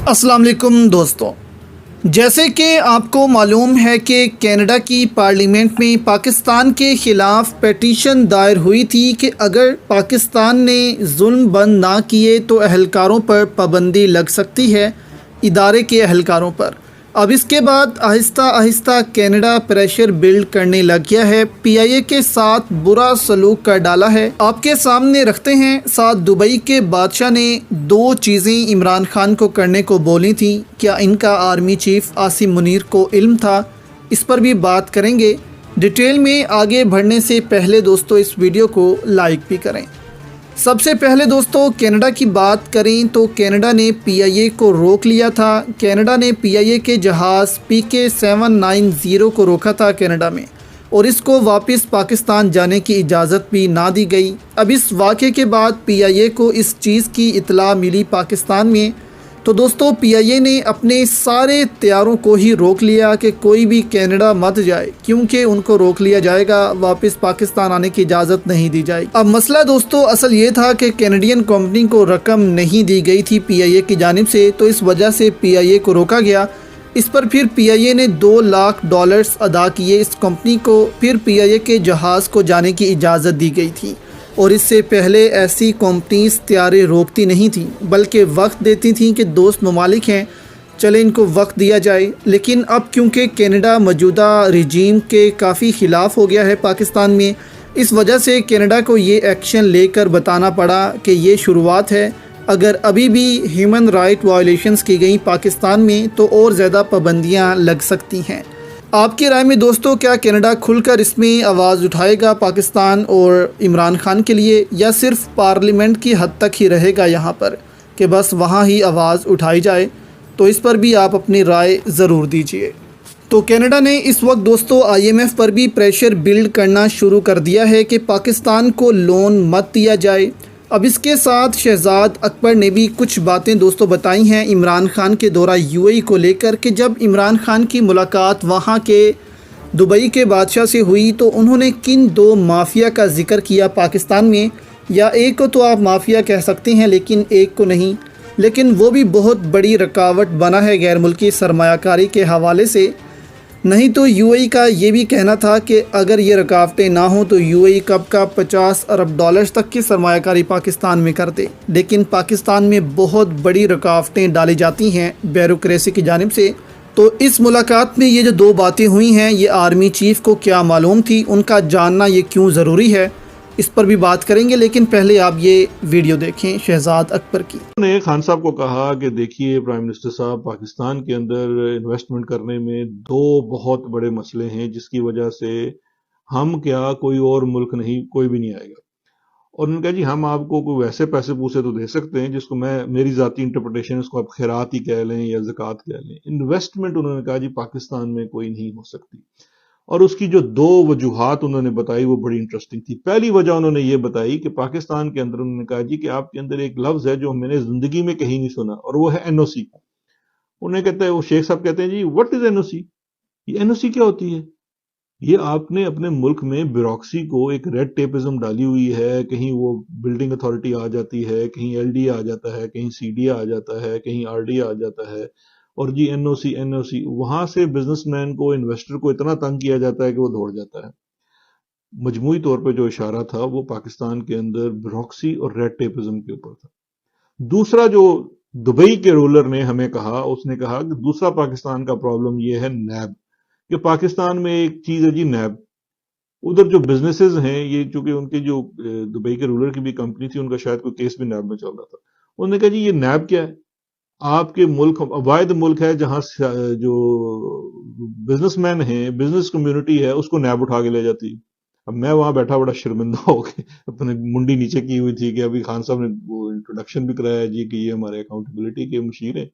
अस्सलाम वालेकुम दोस्तों, जैसे कि आपको मालूम है कि कनाडा की पार्लियामेंट में पाकिस्तान के ख़िलाफ़ पेटिशन दायर हुई थी कि अगर पाकिस्तान ने जुल्म बंद ना किए तो अहलकारों पर पाबंदी लग सकती है, इदारे के अहलकारों पर। अब इसके बाद Aahista Aahista Canada pressure build करने लग गया है, पीआईए के साथ बुरा सलूक कर डाला है। आपके सामने रखते हैं, साथ दुबई के बादशाह ने 2 चीज़ें इमरान खान को करने को बोली थी। क्या इनका आर्मी चीफ आसिम मुनीर को इल्म था? इस पर भी बात करेंगे। डिटेल में आगे बढ़ने से पहले दोस्तों इस वीडियो को लाइक भी करें। सबसे पहले दोस्तों कनाडा की बात करें तो कनाडा ने पीआईए को रोक लिया था। कनाडा ने पीआईए के जहाज़ PK-790 को रोका था कनाडा में, और इसको वापस पाकिस्तान जाने की इजाज़त भी ना दी गई। अब इस वाक़े के बाद पीआईए को इस चीज़ की इत्तला मिली पाकिस्तान में, तो दोस्तों पीआईए ने अपने सारे तैयारों को ही रोक लिया कि कोई भी कनाडा मत जाए, क्योंकि उनको रोक लिया जाएगा, वापस पाकिस्तान आने की इजाज़त नहीं दी जाएगी। अब मसला दोस्तों असल ये था कि कैनेडियन कंपनी को रकम नहीं दी गई थी पीआईए की जानिब से, तो इस वजह से पीआईए को रोका गया। इस पर फिर पीआईए ने $2 लाख अदा किए इस कंपनी को, फिर पीआईए के जहाज़ को जाने की इजाज़त दी गई थी। और इससे पहले ऐसी कंपनीज तैयारी रोकती नहीं थी, बल्कि वक्त देती थी कि दोस्त ममालिक हैं, चले इनको वक्त दिया जाए। लेकिन अब क्योंकि कनाडा मौजूदा रिजीम के काफ़ी ख़िलाफ़ हो गया है पाकिस्तान में, इस वजह से कनाडा को ये एक्शन लेकर बताना पड़ा कि ये शुरुआत है। अगर अभी भी ह्यूमन राइट वायलेशंस की गई पाकिस्तान में तो और ज़्यादा पाबंदियाँ लग सकती हैं। आपकी राय में दोस्तों क्या कनाडा खुलकर इसमें आवाज़ उठाएगा पाकिस्तान और इमरान खान के लिए, या सिर्फ पार्लियामेंट की हद तक ही रहेगा यहाँ पर कि बस वहाँ ही आवाज़ उठाई जाए? तो इस पर भी आप अपनी राय ज़रूर दीजिए। तो कनाडा ने इस वक्त दोस्तों IMF पर भी प्रेशर बिल्ड करना शुरू कर दिया है कि पाकिस्तान को लोन मत दिया जाए। अब इसके साथ शहजाद अकबर ने भी कुछ बातें दोस्तों बताई हैं इमरान खान के दौरा UAE को लेकर, कि जब इमरान खान की मुलाकात वहां के दुबई के बादशाह से हुई तो उन्होंने किन 2 माफिया का जिक्र किया पाकिस्तान में, या एक को तो आप माफिया कह सकते हैं लेकिन एक को नहीं, लेकिन वो भी बहुत बड़ी रुकावट बना है गैर मुल्की सरमायाकारी के हवाले से। नहीं तो UAE का ये भी कहना था कि अगर ये रुकावटें ना हों तो UAE कब का $50 अरब तक की सरमायाकारी पाकिस्तान में करते। लेकिन पाकिस्तान में बहुत बड़ी रुकावटें डाली जाती हैं ब्यूरोक्रेसी की जानिब से। तो इस मुलाकात में ये जो 2 बातें हुई हैं, ये आर्मी चीफ़ को क्या मालूम थी, उनका जानना ये क्यों ज़रूरी है, इस पर भी बात करेंगे। लेकिन पहले आप ये वीडियो देखें शहजाद अकबर की। ने खान साहब को कहा कि देखिए प्राइम मिनिस्टर साहब, पाकिस्तान के अंदर इन्वेस्टमेंट करने में 2 बहुत बड़े मसले हैं, जिसकी वजह से हम क्या कोई और मुल्क नहीं, कोई भी नहीं आएगा। और उन्होंने कहा जी हम आपको कोई वैसे पैसे पूसे तो दे सकते हैं जिसको मेरी ज़ाती इंटरप्रिटेशन, उसको आप खैरात ही कह लें या ज़कात कह लें। इन्वेस्टमेंट उन्होंने कहा जी पाकिस्तान में कोई नहीं हो सकती। और उसकी जो 2 वजूहात उन्होंने बताई वो बड़ी इंटरेस्टिंग थी। पहली वजह उन्होंने ये बताई कि पाकिस्तान के अंदर उन्होंने कहा जी कि आपके अंदर एक लफ्ज़ है जो मैंने ज़िंदगी में कहीं नहीं सुना, और वो है NOC। उन्हें कहते हैं, वो शेख साहब कहते हैं जी व्हाट इज़ NOC? ये NOC क्या होती है? ये आपने अपने मुल्क में ब्यूरोक्रेसी को एक रेड टेपिज्म डाली हुई है। कहीं वो बिल्डिंग अथॉरिटी आ जाती है, कहीं LD आ जाता है, कहीं CDA आ जाता है, कहीं RD आ जाता है, और जी NOC वहां से बिजनेसमैन को, इन्वेस्टर को इतना तंग किया जाता है कि वो दौड़ जाता है। मजमूई तौर पे जो इशारा था वो पाकिस्तान के अंदर ब्यूरोक्रेसी और रेड टेपिज्म के ऊपर था। दूसरा जो दुबई के रूलर ने हमें कहा, उसने कहा कि दूसरा पाकिस्तान का प्रॉब्लम ये है नैब, कि पाकिस्तान में एक चीज है जी नैब। उधर जो बिजनेसेस हैं, ये चूंकि उनके जो दुबई के रूलर की भी कंपनी थी, उनका शायद कोई केस भी नैब में चल रहा था। उन्होंने कहा जी ये नैब क्या है? आपके मुल्क वाहिद मुल्क है जहां जो बिजनेसमैन है, बिजनेस कम्युनिटी है, उसको नैब उठा के ले जाती है। अब मैं वहां बैठा बड़ा शर्मिंदा हो के अपने मुंडी नीचे की हुई थी कि अभी खान साहब ने वो इंट्रोडक्शन भी कराया जी कि ये हमारे अकाउंटेबिलिटी के मुशीर हैं,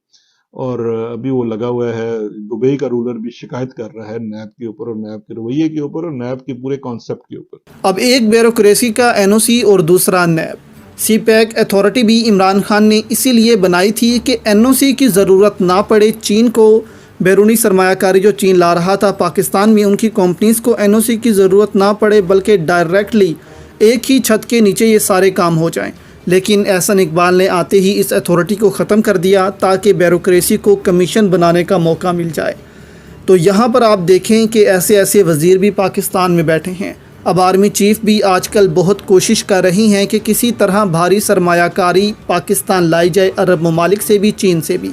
और अभी वो लगा हुआ है, दुबई का रूलर भी शिकायत कर रहा है नैब के ऊपर और नैब के रवैये के ऊपर और नैब के पूरे कॉन्सेप्ट के ऊपर। अब एक ब्यूरोक्रेसी का NOC और दूसरा नैब। CPEC अथॉरिटी भी इमरान खान ने इसीलिए बनाई थी कि NOC की ज़रूरत ना पड़े चीन को। बैरूनी सरमायाकारी जो चीन ला रहा था पाकिस्तान में, उनकी कंपनीज़ को NOC की ज़रूरत ना पड़े, बल्कि डायरेक्टली एक ही छत के नीचे ये सारे काम हो जाएं। لیکن احسن اقبال نے آتے ہی اس اتھارٹی کو ختم کر دیا تاکہ بیوروکریسی کو کمیشن بنانے کا موقع مل جائے۔ تو یہاں پر آپ دیکھیں کہ ایسے ایسے وزیر بھی پاکستان میں بیٹھے ہیں۔ اب آرمی چیف بھی آج کل بہت کوشش کر رہی ہیں کہ کسی طرح بھاری سرمایہ کاری پاکستان لائی جائے، عرب ممالک سے بھی، چین سے بھی۔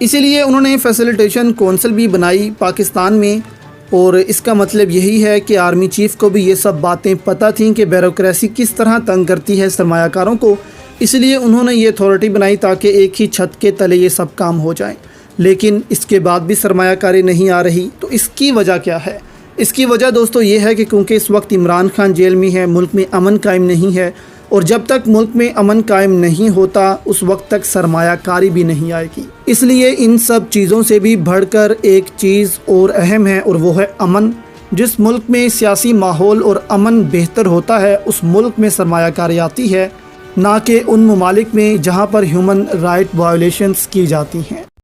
اسی لیے انہوں نے فیسیلیٹیشن کونسل بھی بنائی پاکستان میں، اور اس کا مطلب یہی ہے کہ آرمی چیف کو بھی یہ سب باتیں پتہ تھیں کہ بیوروکریسی کس طرح تنگ کرتی ہے سرمایہ کاروں کو، اس لیے انہوں نے یہ اتھارٹی بنائی تاکہ ایک ہی چھت کے تلے یہ سب کام ہو جائیں۔ لیکن اس کے بعد بھی سرمایہ کاری نہیں آ رہی، تو اس کی وجہ کیا ہے؟ اس کی وجہ دوستو یہ ہے کہ کیونکہ اس وقت عمران خان جیل میں ہے، ملک میں امن قائم نہیں ہے، اور جب تک ملک میں امن قائم نہیں ہوتا اس وقت تک سرمایہ کاری بھی نہیں آئے گی۔ اس لیے ان سب چیزوں سے بھی بڑھ کر ایک چیز اور اہم ہے، اور وہ ہے امن۔ جس ملک میں سیاسی ماحول اور امن بہتر ہوتا ہے اس ملک میں سرمایہ کاری آتی ہے، نہ کہ ان ممالک میں جہاں پر ہیومن رائٹ وائلیشنز کی جاتی ہیں۔